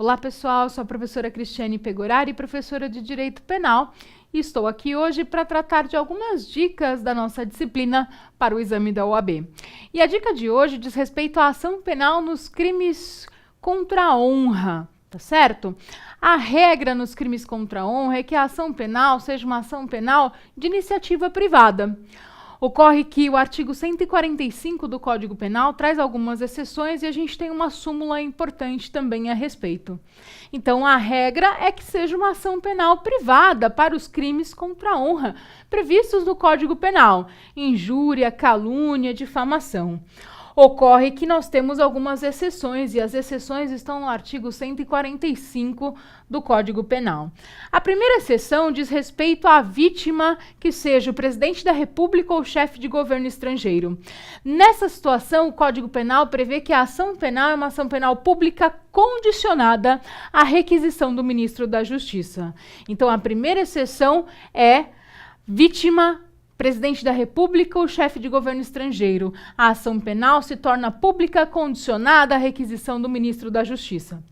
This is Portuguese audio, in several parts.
Olá pessoal, sou a professora Cristiane Pegorari, professora de Direito Penal, e estou aqui hoje para tratar de algumas dicas da nossa disciplina para o exame da OAB. E a dica de hoje diz respeito à ação penal nos crimes contra a honra, tá certo? A regra nos crimes contra a honra é que a ação penal seja uma ação penal de iniciativa privada. Ocorre que o artigo 145 do Código Penal traz algumas exceções e a gente tem uma súmula importante também a respeito. Então, a regra é que seja uma ação penal privada para os crimes contra a honra previstos no Código Penal: injúria, calúnia, difamação. Ocorre que nós temos algumas exceções, e as exceções estão no artigo 145 do Código Penal. A primeira exceção diz respeito à vítima que seja o presidente da República ou o chefe de governo estrangeiro. Nessa situação, o Código Penal prevê que a ação penal é uma ação penal pública condicionada à requisição do ministro da Justiça. Então, a primeira exceção é vítima presidente da República ou chefe de governo estrangeiro. A ação penal se torna pública condicionada à requisição do ministro da Justiça.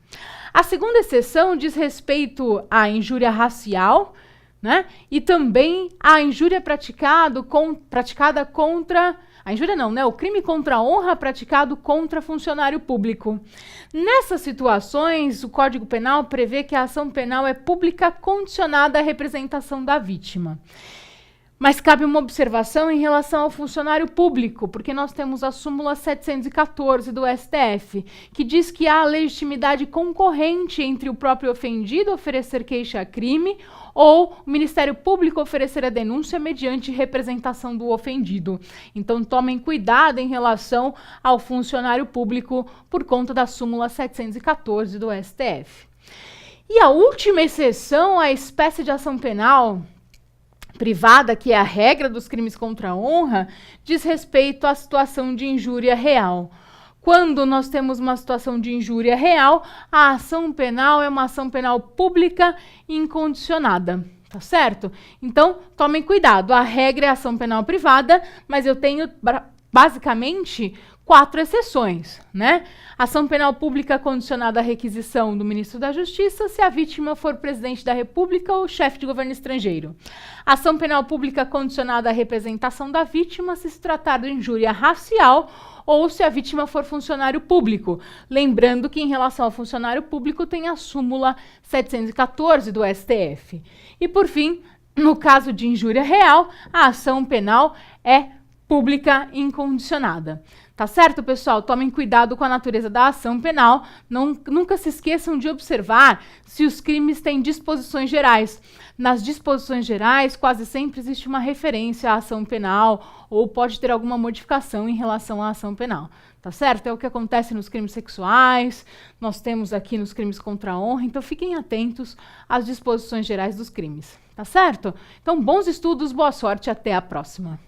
A segunda exceção diz respeito à injúria racial, né? E também à injúria praticada contra... A injúria não, né? O crime contra a honra praticado contra funcionário público. Nessas situações, o Código Penal prevê que a ação penal é pública condicionada à representação da vítima. Mas cabe uma observação em relação ao funcionário público, porque nós temos a súmula 714 do STF, que diz que há legitimidade concorrente entre o próprio ofendido oferecer queixa-crime ou o Ministério Público oferecer a denúncia mediante representação do ofendido. Então, tomem cuidado em relação ao funcionário público por conta da súmula 714 do STF. E a última exceção à espécie de ação penal privada, que é a regra dos crimes contra a honra, diz respeito à situação de injúria real. Quando nós temos uma situação de injúria real, a ação penal é uma ação penal pública incondicionada, tá certo? Então, tomem cuidado, a regra é a ação penal privada, mas eu tenho basicamente 4 exceções, né? Ação penal pública condicionada à requisição do ministro da Justiça se a vítima for presidente da República ou chefe de governo estrangeiro. Ação penal pública condicionada à representação da vítima se tratar de injúria racial ou se a vítima for funcionário público. Lembrando que em relação ao funcionário público tem a súmula 714 do STF. E por fim, no caso de injúria real, a ação penal é pública incondicionada. Tá certo, pessoal? Tomem cuidado com a natureza da ação penal. Nunca se esqueçam de observar se os crimes têm disposições gerais. Nas disposições gerais, quase sempre existe uma referência à ação penal ou pode ter alguma modificação em relação à ação penal. Tá certo? É o que acontece nos crimes sexuais, nós temos aqui nos crimes contra a honra, então fiquem atentos às disposições gerais dos crimes. Tá certo? Então, bons estudos, boa sorte, até a próxima.